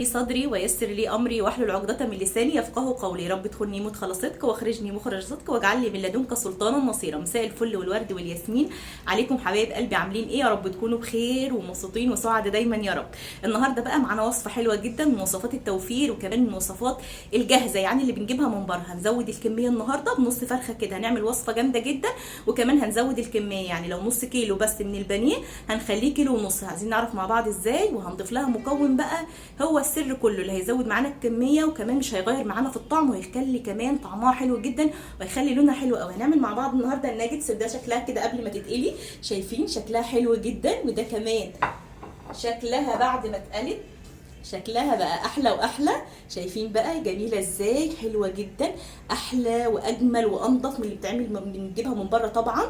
صدري ويسر لي امري واحلل عقدة من لساني يفقهوا قولي. رب ادخلني مدخل صدق واخرجني مخرج صدق واجعل لي من لدنك سلطانا نصيرا. مساء الفل والورد والياسمين عليكم حبايب قلبي، عاملين ايه؟ يا رب تكونوا بخير ومبسوطين وسعد دايما يا رب. النهارده بقى معانا وصفه حلوه جدا من وصفات التوفير وكمان من وصفات الجاهزه، يعني اللي بنجيبها من بره. هنزود الكميه النهارده بنص فرخه كده، هنعمل وصفه جامده جدا. وكمان هنزود الكميه، يعني لو نص كيلو بس من البانيه هنخليه كيلو ونص. عايزين نعرف مع بعض ازاي، وهنضيف لها مكون بقى هو السر كله اللي هيزود معانا الكميه وكمان مش هيغير معانا في الطعم، وهيخلي كمان طعمها حلو جدا وهيخلي لونها حلو قوي. هنعمل مع بعض النهارده الناجتس. ده شكلها كده قبل ما تتقلي، شايفين شكلها حلو جدا، وده كمان شكلها بعد ما اتقلت شكلها بقى احلى واحلى. شايفين بقى جميله ازاي؟ حلوه جدا، احلى واجمل وانضف من اللي بنجيبها من بره طبعا.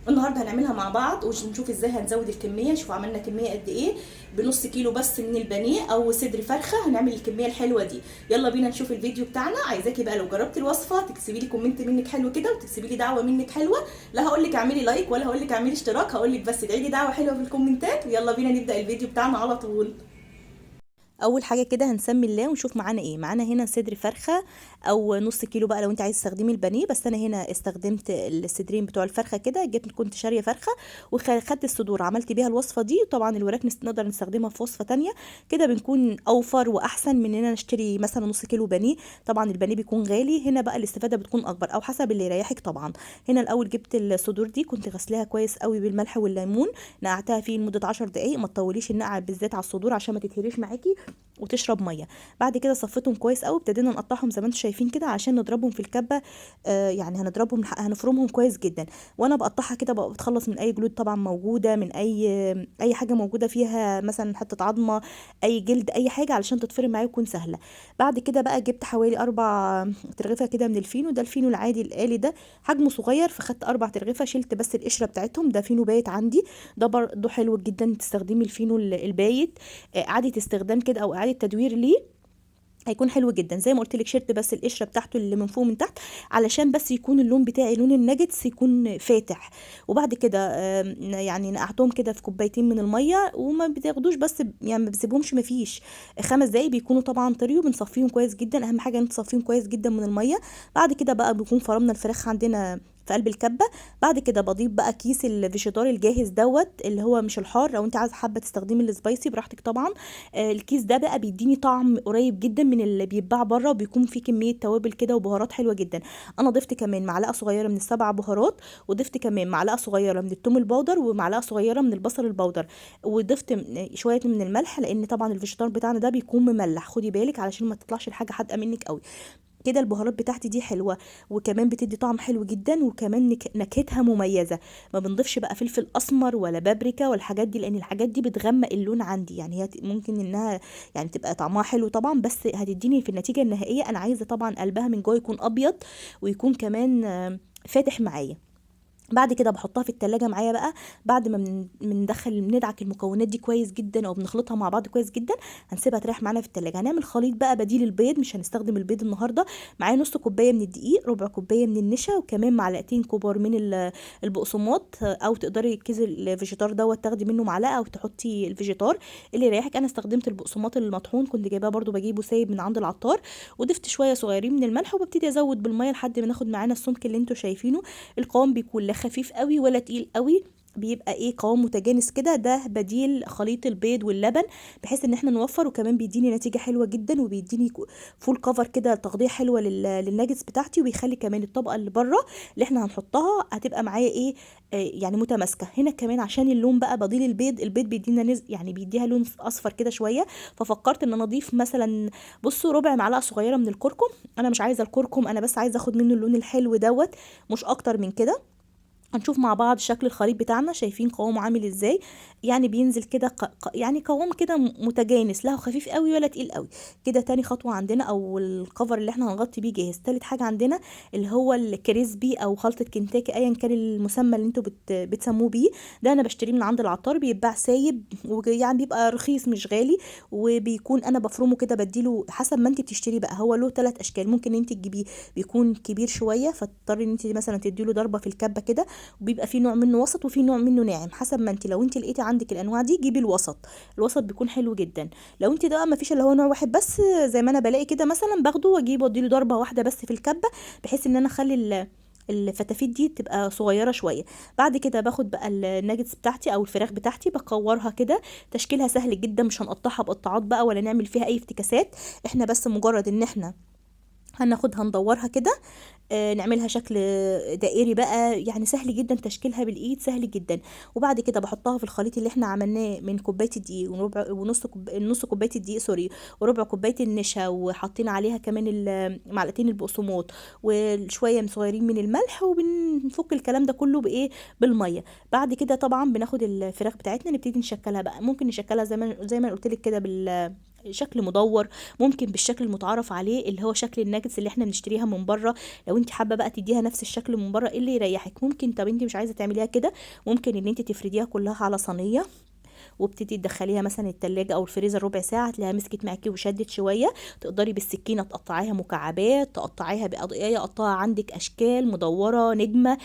النهارده هنعملها مع بعض ونشوف ازاي هنزود الكميه. شوفوا عملنا كميه قد ايه، بنص كيلو بس من البانيه او صدر فرخه هنعمل الكميه الحلوه دي. يلا بينا نشوف الفيديو بتاعنا. عايزاكي بقى لو جربتي الوصفه تكتبي لي كومنت منك حلو كده، وتكتبي لي دعوه منك حلوه. لا هقول لك اعملي لايك ولا هقول لك اعملي اشتراك، هقول لك بس ادعي لي دعوه حلوه في الكومنتات. ويلا بينا نبدا الفيديو بتاعنا على طول. اول حاجه كده هنسمي الله ونشوف معانا ايه. معانا هنا صدر فرخه او نص كيلو بقى لو انت عايز تستخدمي البانيه، بس انا هنا استخدمت الصدرين بتوع الفرخه كده. جبت كنت شاريه فرخه وخدت الصدور عملت بيها الوصفه دي. طبعا الوراك نقدر نستخدمها في وصفه تانية كده، بنكون اوفر واحسن من اننا نشتري مثلا نص كيلو بانيه. طبعا البانيه بيكون غالي، هنا بقى الاستفاده بتكون اكبر او حسب اللي يريحك طبعا. هنا الاول جبت الصدور دي، كنت غسلاها كويس قوي بالملح والليمون، نقعتها فيه لمده 10 دقائق. ما تطوليش النقع بالذات على الصدور عشان ما تتهريش معاكي وتشرب ميه. بعد كده صفيتهم كويس قوي، ابتدينا نقطعهم زي ما انتم شايفين كده عشان نضربهم في الكبه. يعني هنضربهم هنفرمهم كويس جدا. وانا بقطعها كده بقى بتخلص من اي جلود طبعا موجوده، من اي حاجه موجوده فيها مثلا حته عظمه، اي جلد، اي حاجه علشان تتفرم معايا وتكون سهله. بعد كده بقى جبت حوالي 4 ترغيفه كده من الفينو. ده الفينو العادي الآلي ده حجمه صغير، فخدت 4 ترغيفه، شلت بس القشره بتاعتهم. ده فينو بايت عندي، ده برضه حلو جدا تستخدمي الفينو البايت. اعاده استخدام كده او اعاده تدوير ليه هيكون حلو جدا. زي ما قلت لك شلت بس القشره بتاعته اللي من فوق من تحت علشان بس يكون اللون بتاعي لون الناجتس يكون فاتح. وبعد كده يعني نقعتهم كده في كوبايتين من الميه، وما بتاخدوش بس يعني ما بسيبهمش، ما فيش 5 دقايق بيكونوا طبعا طري، وبنصفيهم كويس جدا. اهم حاجه ان تصفيهم كويس جدا من الميه. بعد كده بقى بيكون فرمنا الفراخ عندنا في قلب الكبه. بعد كده بضيف بقى كيس الفيجيتار الجاهز دوت اللي هو مش الحار. لو انت عايزه حابه تستخدمي السبايسي براحتك طبعا. الكيس ده بقى بيديني طعم قريب جدا من اللي بيتباع بره، وبيكون فيه كميه توابل كده وبهارات حلوه جدا. انا ضفت كمان معلقه صغيره من ال7 بهارات، وضفت كمان معلقه صغيره من الثوم البودر ومعلقه صغيره من البصل البودر، وضفت شويه من الملح لان طبعا الفيجيتار بتاعنا ده بيكون مملح. خدي بالك علشان ما تطلعش الحاجه حادقه منك قوي كده. البهارات بتاعتي دي حلوه وكمان بتدي طعم حلو جدا، وكمان نكهتها مميزه. ما بنضيفش بقى فلفل اسمر ولا بابريكا والحاجات دي، لان الحاجات دي بتغمق اللون عندي. يعني هي ممكن انها يعني تبقى طعمها حلو طبعا، بس هتديني في النتيجه النهائيه انا عايزه طبعا قلبها من جوه يكون ابيض ويكون كمان فاتح معايا. بعد كده بحطها في التلاجة معايا بقى. بعد ما بندعك المكونات دي كويس جدا او بنخلطها مع بعض كويس جدا، هنسيبها تريح معانا في التلاجة. هنعمل خليط بقى بديل البيض، مش هنستخدم البيض النهارده. معايا نص كوبايه من الدقيق، ربع كوبايه من النشا، وكمان معلقتين كبار من البقسماط. او تقدري كيس الفيجيتار دوت تاخدي منه معلقه او تحطي الفيجيتار اللي يريحك. انا استخدمت البقسماط المطحون، كنت جايباه برده بجيبه سايب من عند العطار، وضفت شويه صغيرين من الملح، وببتدي ازود بالميه لحد ما ناخد معانا السمك اللي انتوا شايفينه. القوام بيكون لا خفيف قوي ولا تقيل قوي، بيبقى ايه قوام متجانس كده. ده بديل خليط البيض واللبن بحيث ان احنا نوفر، وكمان بيديني نتيجه حلوه جدا، وبيديني فول كفر كده تغطيه حلوه للناجتس بتاعتي، وبيخلي كمان الطبقه اللي بره اللي احنا هنحطها هتبقى معايا ايه يعني متماسكه. هنا كمان عشان اللون بقى بضيل البيض بيدينا يعني بيديها لون اصفر كده شويه. ففكرت ان انا اضيف مثلا بصوا ربع معلقه صغيره من الكركم. انا مش عايزه الكركم، انا بس عايزه اخد منه اللون الحلو دوت، مش اكتر من كده. هنشوف مع بعض شكل الخليط بتاعنا. شايفين قوامه عامل ازاي؟ يعني بينزل كده يعني قوام كده متجانس، لا هو خفيف قوي ولا تقيل قوي كده. تاني خطوه عندنا او الكفر اللي احنا هنغطي بيه جاهز. تالت حاجه عندنا اللي هو الكريسبي او خلطه كنتاكي ايا كان المسمى اللي انتوا بتسموه بيه. ده انا بشتريه من عند العطار، بيتباع سايب ويعني بيبقى رخيص مش غالي، وبيكون انا بفرمه كده بديله حسب ما انت بتشتري بقى. هو له 3 اشكال، ممكن انت تجيبيه بيكون كبير شويه فتضطري ان انت مثلا تديله ضربه في الكبه كده، وبيبقى في نوع منه وسط وفي نوع منه ناعم حسب ما انت. لو انت لقيتي عندك الانواع دي جيبي الوسط، الوسط بيكون حلو جدا. لو انت ده ما فيش اللي هو نوع واحد بس زي ما انا بلاقي كده مثلا، باخده واجيبه واديله ضربه واحده بس في الكبه، بحيث ان انا اخلي الفتافيت دي تبقى صغيره شويه. بعد كده باخد بقى الناجتس بتاعتي او الفراخ بتاعتي بكورها كده. تشكيلها سهل جدا، مش هنقطعها بقطاعات بقى ولا نعمل فيها اي افتكاسات. احنا بس مجرد ان احنا هناخدها ندورها كده، نعملها شكل دائري بقى، يعني سهل جدا تشكيلها بالايد، سهل جدا. وبعد كده بحطها في الخليط اللي احنا عملناه من كوبايه الدقيق وربع ونص نص كوبايه الدقيق سوري، وربع كوبايه النشا، وحاطين عليها كمان معلقتين البقسماط وشويه صغيرين من الملح، وبنفك الكلام ده كله بايه، بالميه. بعد كده طبعا بناخد الفراخ بتاعتنا نبتدي نشكلها بقى. ممكن نشكلها زي ما قلت لك كده شكل مدور، ممكن بالشكل المتعارف عليه اللي هو شكل الناجتس اللي احنا بنشتريها من بره. لو انت حابه بقى تديها نفس الشكل من بره، إيه اللي يريحك. ممكن، طب انت مش عايزه تعمليها كده، ممكن ان انت تفرديها كلها على صينيه وابتدي تدخليها مثلا التلاجة او الفريزر ربع ساعه، هتلاقيها مسكت معاكي وشدت شويه. تقدري بالسكينه تقطعيها مكعبات، تقطعيها بقطعيه، قطعها عندك اشكال مدوره نجمه،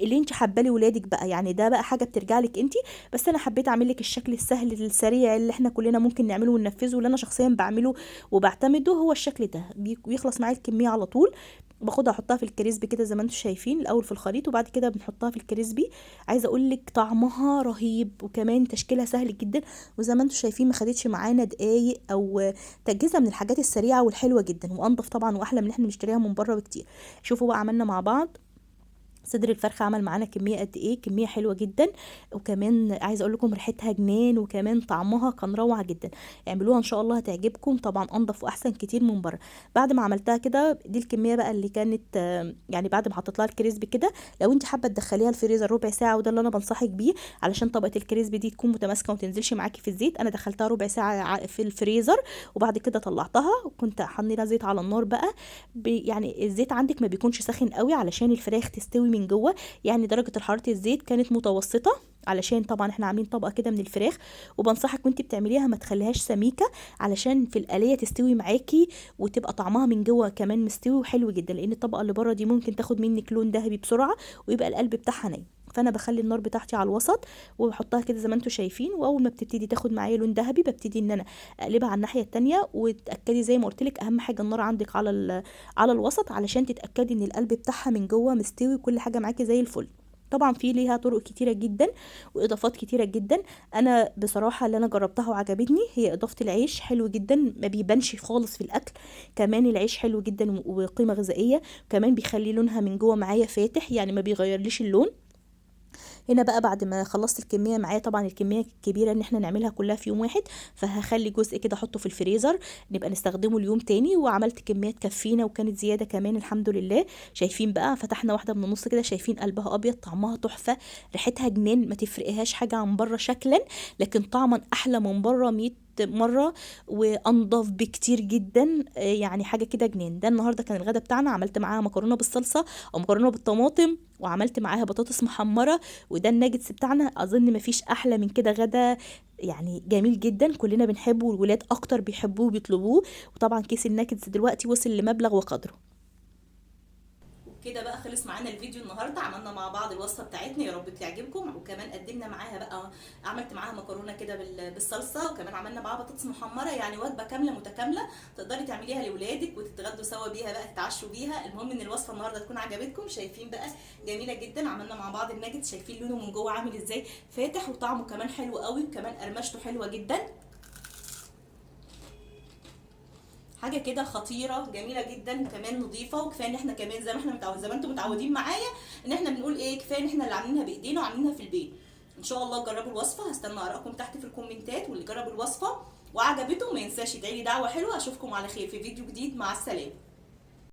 اللي انت حابه لولادك بقى. يعني ده بقى حاجه بترجع لك انت. بس انا حبيت اعمل لك الشكل السهل السريع اللي احنا كلنا ممكن نعمله وننفذه، اللي انا شخصيا بعمله وبعتمده هو الشكل ده، بيخلص معايا الكميه على طول. باخدها احطها في الكريسبي كده زي ما انتم شايفين، الاول في الخليط وبعد كده بنحطها في الكريسبي. عايزه اقول لك طعمها رهيب، وكمان تشكيلها سهل جدا. وزي ما انتم شايفين ما خدتش معانا دقايق او تجهيزها، من الحاجات السريعه والحلوه جدا، وانضف طبعا واحلى من اللي احنا بنشتريها من بره بكتير. شوفوا بقى عملنا مع بعض صدر الفرخه عمل معانا كميه قد ايه، كميه حلوه جدا. وكمان عايزه اقول لكم ريحتها جنان، وكمان طعمها كان روعه جدا. اعملوها ان شاء الله هتعجبكم، طبعا انضف واحسن كتير من بره. بعد ما عملتها كده، دي الكميه بقى اللي كانت يعني بعد ما حطيت لها الكريسبي كده. لو انت حابه تدخليها الفريزر ربع ساعه، وده اللي انا بنصحك بيه علشان طبقه الكريسبي دي تكون متماسكه وما تنزلش معاكي في الزيت. انا دخلتها ربع ساعه في الفريزر، وبعد كده طلعتها وكنت حمينا زيت على النار بقى. يعني الزيت عندك ما بيكونش ساخن قوي علشان الفراخ تستوي من جوه، يعني درجة حرارة الزيت كانت متوسطة، علشان طبعا احنا عاملين طبقة كده من الفراخ. وبنصحك وانت بتعمليها ما تخليهاش سميكة، علشان في الآلية تستوي معاكي وتبقى طعمها من جوه كمان مستوي وحلو جدا، لان الطبقة اللي بره دي ممكن تاخد منك لون ذهبي بسرعة ويبقى القلب بتاعها ني. فانا بخلي النار بتاعتي على الوسط وبحطها كده زي ما انتم شايفين، واول ما بتبتدي تاخد معايا لون ذهبي ببتدي ان انا اقلبها على الناحيه التانية. وتاكدي زي ما قلت لك، اهم حاجه النار عندك على الوسط، علشان تتاكدي ان القلب بتاعها من جوه مستوي وكل حاجه معاكي زي الفل. طبعا في ليها طرق كتيره جدا واضافات كتيره جدا. انا بصراحه اللي انا جربتها وعجبتني هي اضافه العيش، حلو جدا ما بيبانش خالص في الاكل. كمان العيش حلو جدا وقيمه غذائيه، كمان بيخلي لونها من جوه معايا فاتح، يعني ما بيغيرليش اللون. هنا بقى بعد ما خلصت الكميه معايا، طبعا الكميه كبيره ان احنا نعملها كلها في يوم واحد، فهخلي جزء كده احطه في الفريزر نبقى نستخدمه اليوم تاني. وعملت كميه تكفينا وكانت زياده كمان الحمد لله. شايفين بقى فتحنا واحده من النص كده، شايفين قلبها ابيض، طعمها تحفه، ريحتها جنان، ما تفرقهاش حاجه عن بره شكلا، لكن طعما احلى من بره 100 مره، وانضف بكتير جدا. يعني حاجه كده جنان. ده النهارده كان الغدا بتاعنا. عملت معاها مكرونه بالصلصه او مكرونه بالطماطم، وعملت معاها بطاطس محمره، وده الناجتس بتاعنا. اظن مفيش احلى من كده غدا، يعني جميل جدا كلنا بنحبه، والولاد اكتر بيحبوه وبيطلبوه. وطبعا كيس الناجتس دلوقتي وصل لمبلغ وقدره. كده بقى خلص معانا الفيديو النهارده. عملنا مع بعض الوصفه بتاعتنا، يا رب تعجبكم. وكمان قدمنا معاها بقى، عملت معاها مكرونه كده بالصلصه، وكمان عملنا معاها بطاطس محمره، يعني وجبه كامله متكامله تقدري تعمليها لاولادك وتتغدوا سوا بيها بقى، تتعشوا بيها. المهم ان الوصفه النهارده تكون عجبتكم. شايفين بقى جميله جدا. عملنا مع بعض الناجت، شايفين لونه من جوه عامل ازاي فاتح، وطعمه كمان حلو قوي، وكمان قرمشته حلوه جدا. حاجه كده خطيره جميله جدا، وكمان نظيفه. وكفايه ان احنا كمان زي ما احنا زي ما انتم متعودين معايا ان احنا بنقول ايه، كفايه ان احنا اللي عاملينها بايدينا وعاملينها في البيت. ان شاء الله جربوا الوصفه، هستنى ارائكم تحت في الكومنتات. واللي جرب الوصفه وعجبته ما ينساش يدعي لي دعوه حلوه. اشوفكم على خير في فيديو جديد، مع السلامه.